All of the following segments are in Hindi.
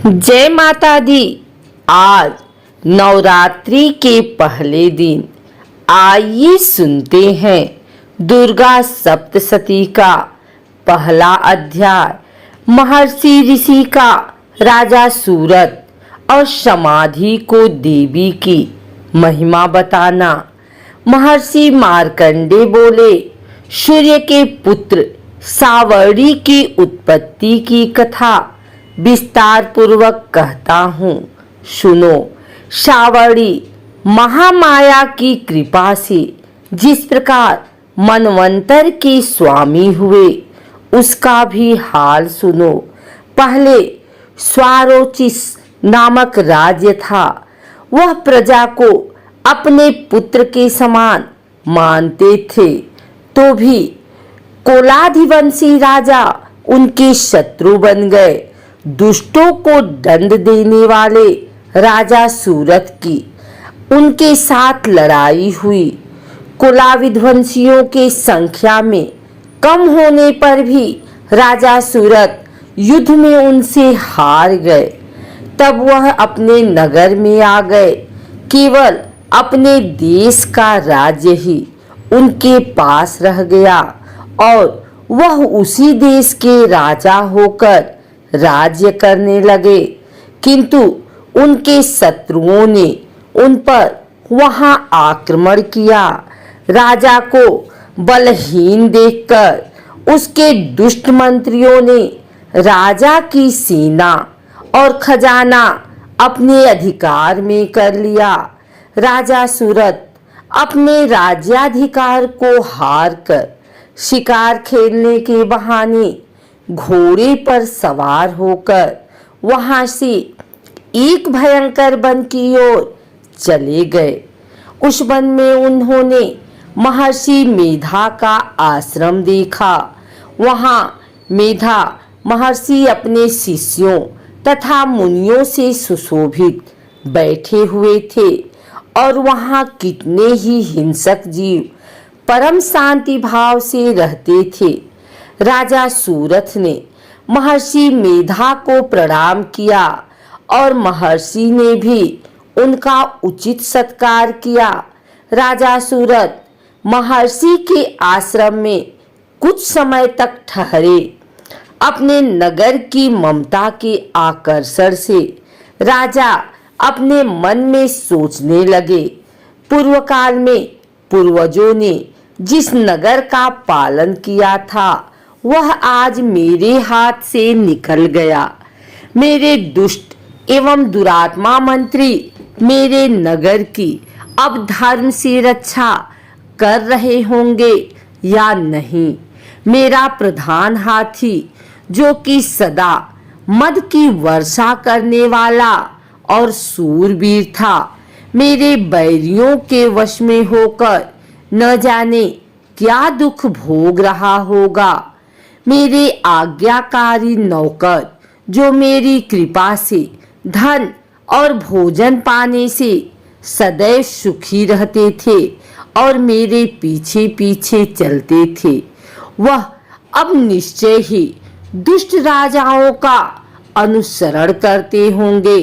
जय माता दी। आज नवरात्रि के पहले दिन आइए सुनते हैं दुर्गा सप्तशती का पहला अध्याय। महर्षि ऋषि का राजा सूरत और समाधि को देवी की महिमा बताना। महर्षि मार्कंडे बोले, सूर्य के पुत्र सावर्णी की उत्पत्ति की कथा विस्तार पूर्वक कहता हूँ, सुनो। सावर्णी महामाया की कृपा से जिस प्रकार मनवंतर के स्वामी हुए, उसका भी हाल सुनो। पहले स्वारोचिस नामक राज्य था। वह प्रजा को अपने पुत्र के समान मानते थे, तो भी कोलाधिवंशी राजा उनके शत्रु बन गए। दुष्टों को दंड देने वाले राजा सूरत की उनके साथ लड़ाई हुई। कोलाविध्वंसियों के संख्या में कम होने पर भी राजा सूरत युद्ध में उनसे हार गए। तब वह अपने नगर में आ गए। केवल अपने देश का राज्य ही उनके पास रह गया और वह उसी देश के राजा होकर राज्य करने लगे। किंतु उनके शत्रुओं ने उन पर वहां आक्रमण किया। राजा को बलहीन देखकर उसके दुष्ट मंत्रियों ने राजा की सेना और खजाना अपने अधिकार में कर लिया। राजा सूरत अपने राज्याधिकार को हार कर शिकार खेलने के बहाने घोड़े पर सवार होकर वहां से एक भयंकर वन की ओर चले गए। उस वन में उन्होंने महर्षि मेधा का आश्रम देखा। वहां मेधा महर्षि अपने शिष्यों तथा मुनियों से सुशोभित बैठे हुए थे और वहां कितने ही हिंसक जीव परम शांति भाव से रहते थे। राजा सूरत ने महर्षि मेधा को प्रणाम किया और महर्षि ने भी उनका उचित सत्कार किया। राजा सूरत महर्षि के आश्रम में कुछ समय तक ठहरे। अपने नगर की ममता के आकर्षण से राजा अपने मन में सोचने लगे, पूर्व काल में पूर्वजों ने जिस नगर का पालन किया था, वह आज मेरे हाथ से निकल गया। मेरे दुष्ट एवं दुरात्मा मंत्री मेरे नगर की अब धर्म से रक्षा कर रहे होंगे या नहीं। मेरा प्रधान हाथी, जो कि सदा मद की वर्षा करने वाला और सूरवीर था, मेरे बैरियों के वश में होकर न जाने क्या दुख भोग रहा होगा। मेरे आज्ञाकारी नौकर, जो मेरी कृपा से धन और भोजन पाने से सदैव सुखी रहते थे और मेरे पीछे पीछे चलते थे, वह अब निश्चय ही दुष्ट राजाओं का अनुसरण करते होंगे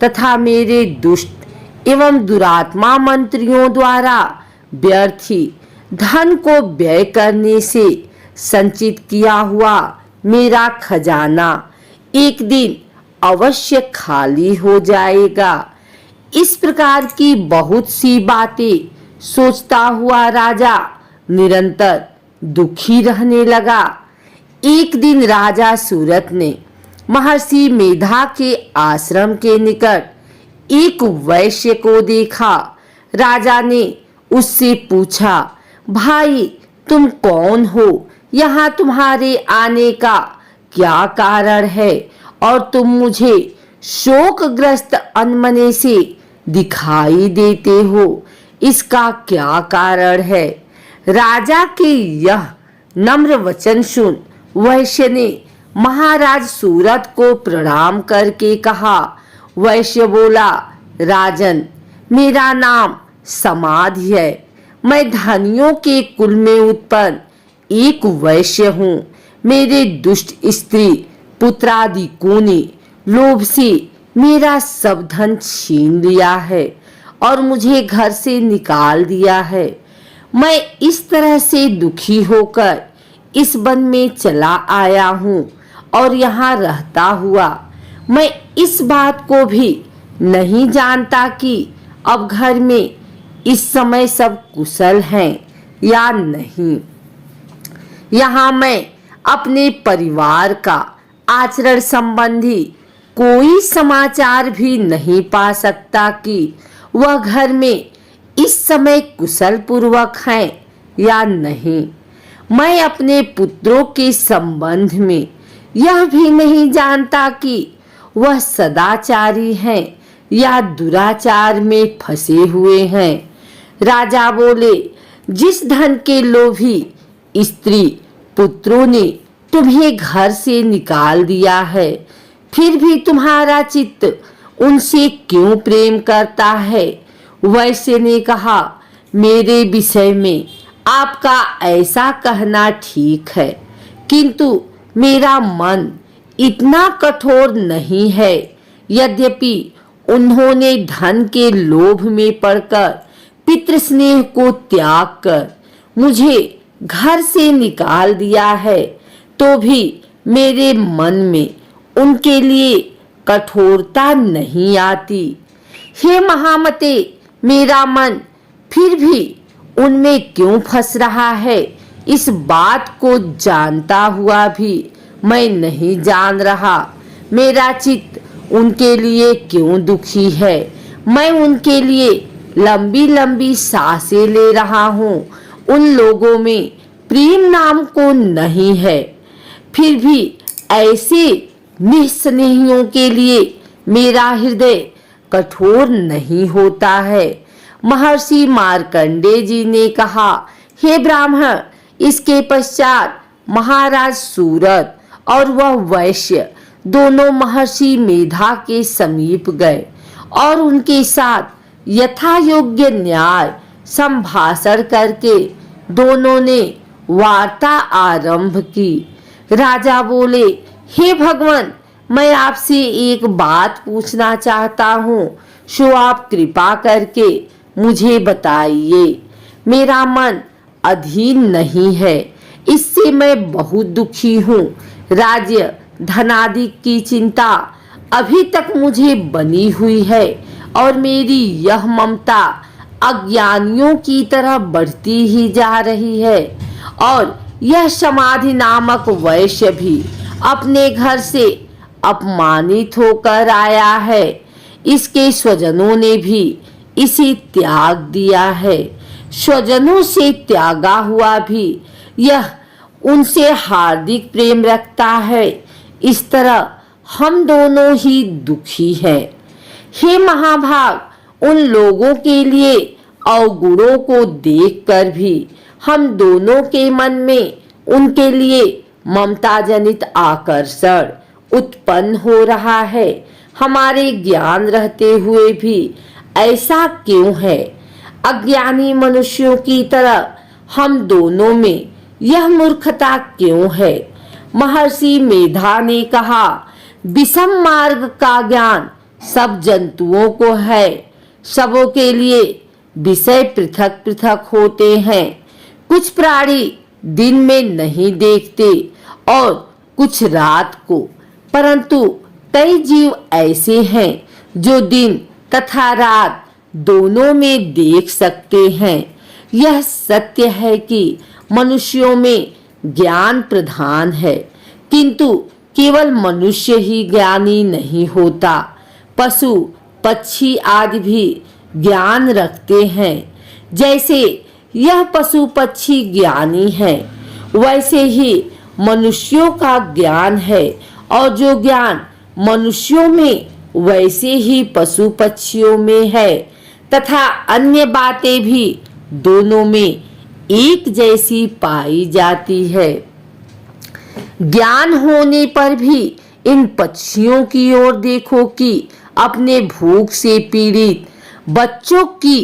तथा मेरे दुष्ट एवं दुरात्मा मंत्रियों द्वारा व्यर्थ ही धन को व्यय करने से संचित किया हुआ मेरा खजाना एक दिन अवश्य खाली हो जाएगा। इस प्रकार की बहुत सी बातें सोचता हुआ राजा निरंतर दुखी रहने लगा। एक दिन राजा सूरत ने महर्षि मेधा के आश्रम के निकट एक वैश्य को देखा। राजा ने उससे पूछा, भाई तुम कौन हो? यहाँ तुम्हारे आने का क्या कारण है और तुम मुझे शोकग्रस्त अनमने से दिखाई देते हो, इसका क्या कारण है? राजा के यह नम्र वचन सुन वैश्य ने महाराज सूरत को प्रणाम करके कहा। वैश्य बोला, राजन, मेरा नाम समाधि है। मैं धनियों के कुल में उत्पन्न एक वैश्य हूँ। मेरे दुष्ट स्त्री पुत्रादि को ने लोभ से मेरा सब धन छीन लिया है और मुझे घर से निकाल दिया है। मैं इस तरह से दुखी होकर इस वन में चला आया हूँ और यहाँ रहता हुआ मैं इस बात को भी नहीं जानता कि अब घर में इस समय सब कुशल हैं या नहीं। यहाँ मैं अपने परिवार का आचरण संबंधी कोई समाचार भी नहीं पा सकता कि वह घर में इस समय कुशल पूर्वक हैं या नहीं। मैं अपने पुत्रों के संबंध में यह भी नहीं जानता कि वह सदाचारी हैं या दुराचार में फंसे हुए हैं। राजा बोले, जिस धन के लोभी स्त्री पुत्रों ने तुम्हें घर से निकाल दिया है, फिर भी तुम्हारा चित्त उनसे क्यों प्रेम करता है? वैश्य ने कहा, मेरे विषय में आपका ऐसा कहना ठीक है, किंतु मेरा मन इतना कठोर नहीं है। यद्यपि उन्होंने धन के लोभ में पड़कर पितृस्नेह को त्याग कर मुझे घर से निकाल दिया है, तो भी मेरे मन में उनके लिए कठोरता नहीं आती। हे महामते, मेरा मन फिर भी उनमें क्यों फंस रहा है, इस बात को जानता हुआ भी मैं नहीं जान रहा। मेरा चित्त उनके लिए क्यों दुखी है। मैं उनके लिए लंबी लंबी सांसें ले रहा हूँ। उन लोगों में प्रेम नाम को नहीं है। फिर भी ऐसे निस्नेहियों के लिए मेरा हृदय कठोर नहीं होता है। महर्षि मार्कंडेय जी ने कहा, हे ब्राह्मण, इसके पश्चात महाराज सूरत और वह वैश्य दोनों महर्षि मेधा के समीप गए और उनके साथ यथा योग्य न्याय संभाषण करके दोनों ने वार्ता आरंभ की। राजा बोले, हे भगवान, मैं आपसे एक बात पूछना चाहता हूँ, सो आप कृपा करके मुझे बताइए। मेरा मन अधीन नहीं है, इससे मैं बहुत दुखी हूँ। राज्य धनादि की चिंता अभी तक मुझे बनी हुई है और मेरी यह ममता अज्ञानियों की तरह बढ़ती ही जा रही है। और यह समाधि नामक वैश्य भी अपने घर से अपमानित होकर आया है। इसके स्वजनों ने भी इसे त्याग दिया है। स्वजनों से त्यागा हुआ भी यह उनसे हार्दिक प्रेम रखता है। इस तरह हम दोनों ही दुखी हैं। हे महाभाग, उन लोगों के लिए अवगुणों को देखकर भी हम दोनों के मन में उनके लिए ममता जनित आकर्षण उत्पन्न हो रहा है। हमारे ज्ञान रहते हुए भी ऐसा क्यों है? अज्ञानी मनुष्यों की तरह हम दोनों में यह मूर्खता क्यों है? महर्षि मेधा ने कहा, विषम मार्ग का ज्ञान सब जंतुओं को है। सबों के लिए विषय पृथक पृथक होते हैं। कुछ प्राणी दिन में नहीं देखते और कुछ रात को, परंतु कई जीव ऐसे हैं जो दिन तथा रात दोनों में देख सकते हैं। यह सत्य है कि मनुष्यों में ज्ञान प्रधान है, किंतु केवल मनुष्य ही ज्ञानी नहीं होता। पशु पक्षी आदि भी ज्ञान रखते हैं। जैसे यह पशु पक्षी ज्ञानी है, वैसे ही मनुष्यों का ज्ञान है, और जो ज्ञान मनुष्यों में वैसे ही पशु पक्षियों में है, तथा अन्य बातें भी दोनों में एक जैसी पाई जाती है। ज्ञान होने पर भी इन पक्षियों की ओर देखो कि अपने भूख से पीड़ित बच्चों की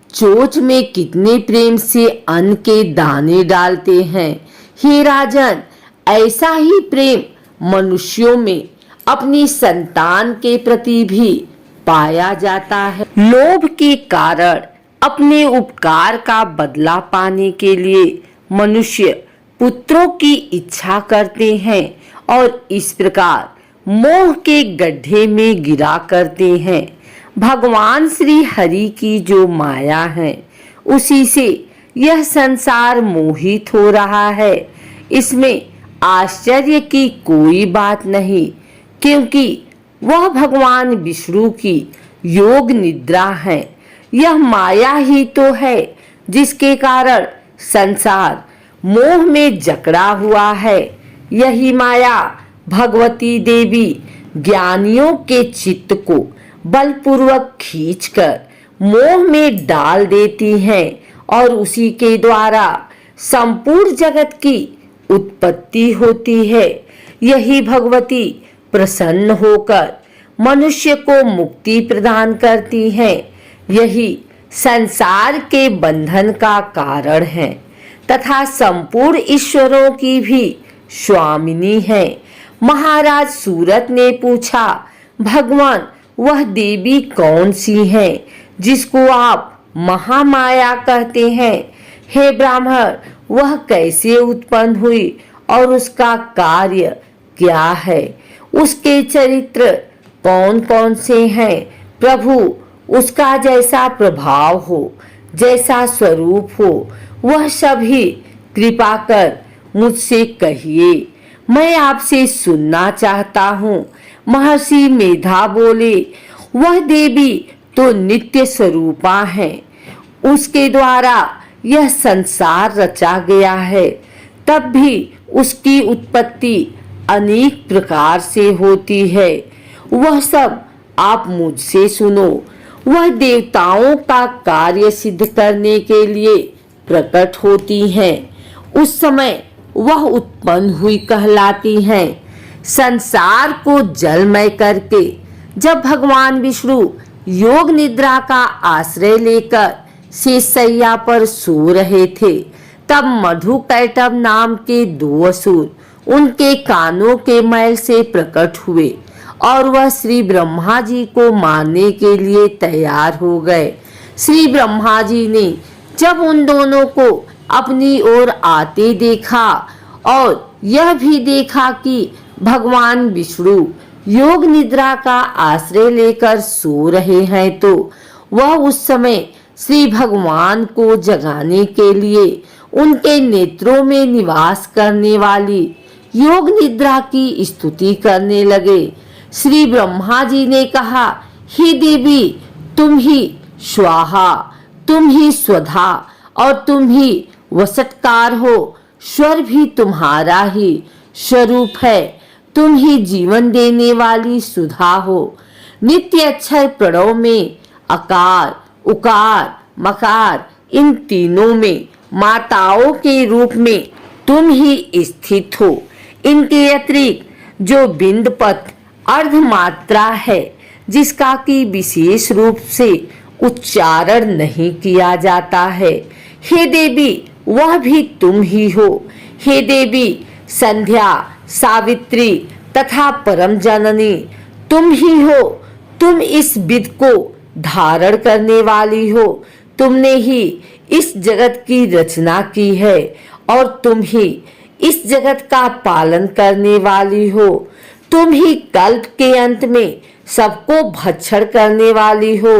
चोंच में कितने प्रेम से अन्न के दाने डालते हैं। हे राजन, ऐसा ही प्रेम मनुष्यों में अपनी संतान के प्रति भी पाया जाता है। लोभ के कारण अपने उपकार का बदला पाने के लिए मनुष्य पुत्रों की इच्छा करते हैं और इस प्रकार मोह के गड्ढे में गिरा करते हैं। भगवान श्री हरि की जो माया है उसी से यह संसार मोहित हो रहा है। इसमें आश्चर्य की कोई बात नहीं, क्योंकि वह भगवान विष्णु की योग निद्रा है। यह माया ही तो है जिसके कारण संसार मोह में जकड़ा हुआ है। यही माया भगवती देवी ज्ञानियों के चित्त को बलपूर्वक खींचकर मोह में डाल देती हैं और उसी के द्वारा संपूर्ण जगत की उत्पत्ति होती है। यही भगवती प्रसन्न होकर मनुष्य को मुक्ति प्रदान करती है। यही संसार के बंधन का कारण है तथा संपूर्ण ईश्वरों की भी स्वामिनी है। महाराज सूरत ने पूछा, भगवान वह देवी कौन सी है जिसको आप महामाया कहते हैं? हे ब्राह्मण, वह कैसे उत्पन्न हुई और उसका कार्य क्या है? उसके चरित्र कौन कौन से हैं? प्रभु, उसका जैसा प्रभाव हो, जैसा स्वरूप हो, वह सभी कृपा कर मुझसे कहिए, मैं आपसे सुनना चाहता हूँ। महर्षि मेधा बोले, वह देवी तो नित्य स्वरूपा है, उसके द्वारा यह संसार रचा गया है। तब भी उसकी उत्पत्ति अनेक प्रकार से होती है। वह सब आप मुझसे सुनो। वह देवताओं का कार्य सिद्ध करने के लिए प्रकट होती हैं। उस समय वह उत्पन्न हुई कहलाती हैं। संसार को जलमय करके जब भगवान विष्णु योग निद्रा का आश्रय लेकर शेषशैया पर सो रहे थे, तब मधुकैटभ नाम के 2 असुर उनके कानों के मैल से प्रकट हुए और वह श्री ब्रह्मा जी को मारने के लिए तैयार हो गए। श्री ब्रह्मा जी ने जब उन दोनों को अपनी ओर आते देखा और यह भी देखा कि भगवान विष्णु योग निद्रा का आश्रय लेकर सो रहे हैं, तो वह उस समय श्री भगवान को जगाने के लिए उनके नेत्रों में निवास करने वाली योग निद्रा की स्तुति करने लगे। श्री ब्रह्मा जी ने कहा, हे देवी, तुम ही स्वाहा, तुम ही स्वधा और तुम ही वसटकार हो। स्वर भी तुम्हारा ही स्वरूप है। तुम ही जीवन देने वाली सुधा हो। नित्य अक्षर प्रणव में अकार, उकार, मकार, इन तीनों में माताओं के रूप में तुम ही स्थित हो। इनके अतिरिक्त जो बिंदपत अर्ध मात्रा है, जिसका कि विशेष रूप से उच्चारण नहीं किया जाता है, हे देवी, वह भी तुम ही हो। हे देवी, संध्या, सावित्री तथा परम जननी तुम ही हो। तुम इस विद को धारण करने वाली हो। तुमने ही इस जगत की रचना की है और तुम ही इस जगत का पालन करने वाली हो। तुम ही कल्प के अंत में सबको भक्षण करने वाली हो।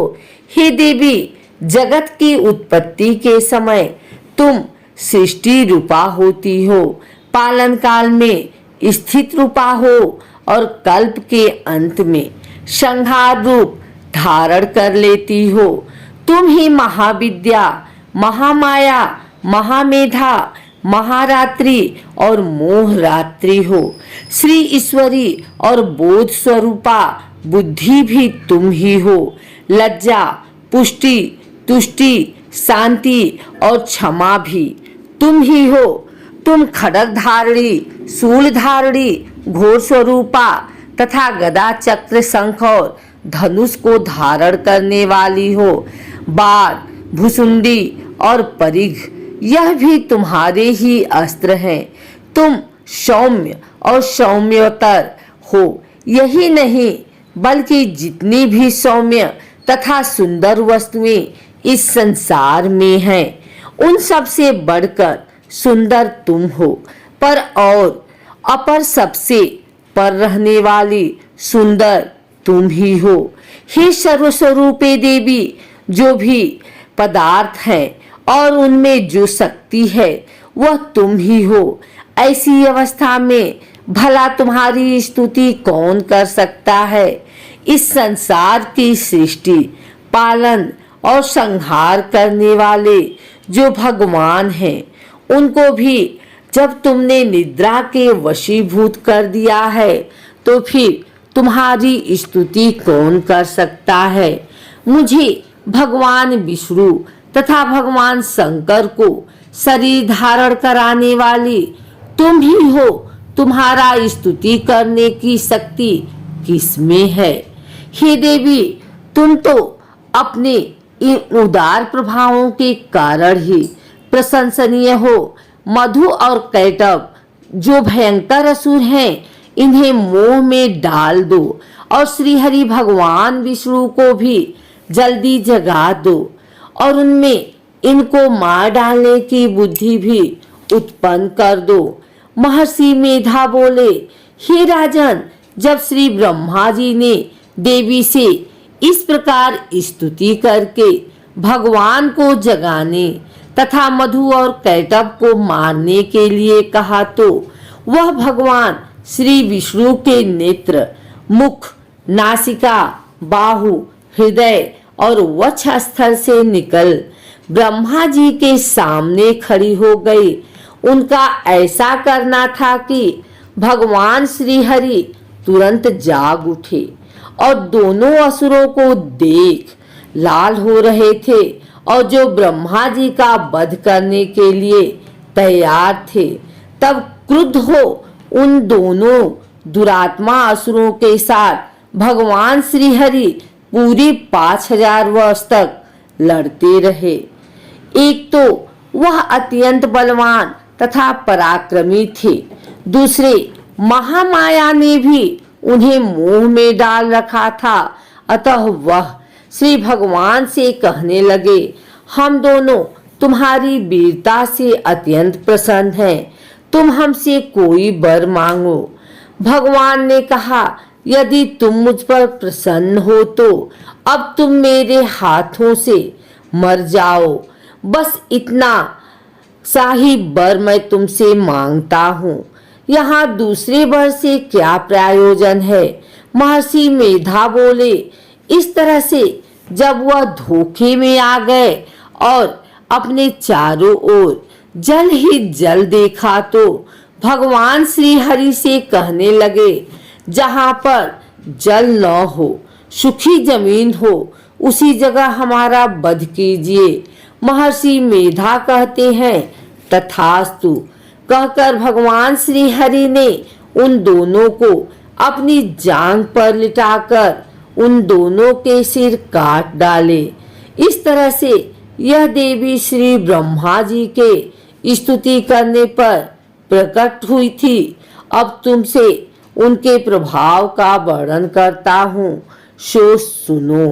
हे देवी, जगत की उत्पत्ति के समय तुम सृष्टि रूपा होती हो, पालन काल में स्थित रूपा हो और कल्प के अंत में संहार रूप धारण कर लेती हो। तुम ही महाविद्या, महामाया, महामेधा, महारात्रि और मोहरात्रि हो। श्री ईश्वरी और बोध स्वरूपा बुद्धि भी तुम ही हो। लज्जा, पुष्टि, तुष्टि, शांति और क्षमा भी तुम ही हो। तुम खड्ग धारणी, शूल धारणी, घोर स्वरूपा तथा गदा, चक्र, शंख और धनुष को धारण करने वाली हो। बाण, भुसुंडी और परिघ, यह भी तुम्हारे ही अस्त्र हैं। तुम सौम्य और सौम्यतर हो। यही नहीं बल्कि जितनी भी सौम्य तथा सुंदर वस्तुएं इस संसार में हैं, उन सब से बढ़कर सुंदर तुम हो, पर और अपर सबसे पर रहने वाली सुंदर तुम ही हो। हे सर्वस्वरूपे देवी, जो भी पदार्थ है और उनमें जो शक्ति है वह तुम ही हो। ऐसी अवस्था में भला तुम्हारी स्तुति कौन कर सकता है। इस संसार की सृष्टि, पालन और संहार करने वाले जो भगवान हैं, उनको भी जब तुमने निद्रा के वशीभूत कर दिया है, तो फिर तुम्हारी स्तुति कौन कर सकता है। मुझे भगवान विष्णु तथा भगवान शंकर को शरीर धारण कराने वाली तुम ही हो। तुम्हारा स्तुति करने की शक्ति किसमें है। हे देवी, तुम तो अपने इन उदार प्रभावों के कारण ही प्रशंसनीय हो। मधु और कैटभ जो भयंकर असुर हैं, इन्हें मोह में डाल दो और श्री हरि भगवान विष्णु को भी जल्दी जगा दो और उनमें इनको मार डालने की बुद्धि भी उत्पन्न कर दो। महर्षि मेधा बोले, हे राजन, जब श्री ब्रह्मा जी ने देवी से इस प्रकार स्तुति करके भगवान को जगाने तथा मधु और कैटभ को मारने के लिए कहा, तो वह भगवान श्री विष्णु के नेत्र, मुख, नासिका, बाहु, हृदय और वक्षस्थल से निकल ब्रह्मा जी के सामने खड़ी हो गई। उनका ऐसा करना था कि भगवान श्री हरि तुरंत जाग उठे और दोनों असुरों को देख लाल हो रहे थे और जो ब्रह्मा जी का वध करने के लिए तैयार थे। तब क्रुद्ध हो उन दोनों दुरात्मा असुरों के साथ भगवान श्री हरि पूरी 5000 वर्ष तक लड़ते रहे। एक तो वह अत्यंत बलवान तथा पराक्रमी थे, दूसरे महामाया ने भी उन्हें मोह में डाल रखा था। अतः वह श्री भगवान से कहने लगे, हम दोनों तुम्हारी वीरता से अत्यंत प्रसन्न हैं, तुम हमसे कोई वर मांगो। भगवान ने कहा, यदि तुम मुझ पर प्रसन्न हो तो अब तुम मेरे हाथों से मर जाओ। बस इतना सा ही वर मैं तुमसे मांगता हूँ। यहाँ दूसरे वर से क्या प्रयोजन है। महर्षि मेधा बोले, इस तरह से जब वह धोखे में आ गए और अपने चारों ओर जल ही जल देखा, तो भगवान श्री हरि से कहने लगे, जहाँ पर जल न हो, सूखी जमीन हो, उसी जगह हमारा वध कीजिए। महर्षि मेधा कहते हैं, तथास्तु कहकर भगवान श्री हरि ने उन दोनों को अपनी जांघ पर लिटाकर उन दोनों के सिर काट डाले। इस तरह से यह देवी श्री ब्रह्मा जी के स्तुति करने पर प्रकट हुई थी। अब तुमसे उनके प्रभाव का वर्णन करता हूँ, सो सुनो।